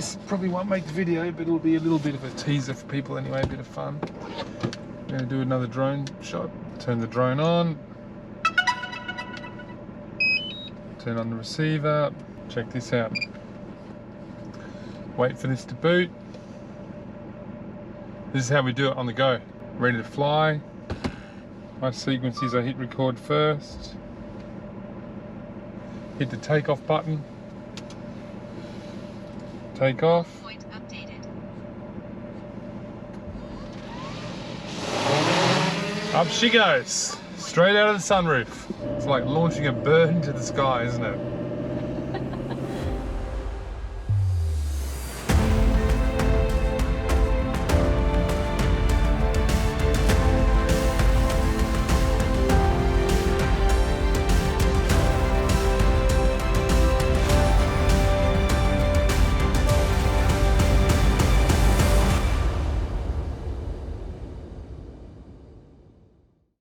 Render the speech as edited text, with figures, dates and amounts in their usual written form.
this probably won't make the video, but it'll be a little bit of a teaser for people anyway, a bit of fun. I'm going to do another drone shot. Turn the drone on. Turn on the receiver. Check this out. Wait for this to boot. This is how we do it on the go. Ready to fly. My sequence is I hit record first. Hit the takeoff button. Take off. Point updated. Up she goes. Straight out of the sunroof. It's like launching a bird into the sky, isn't it?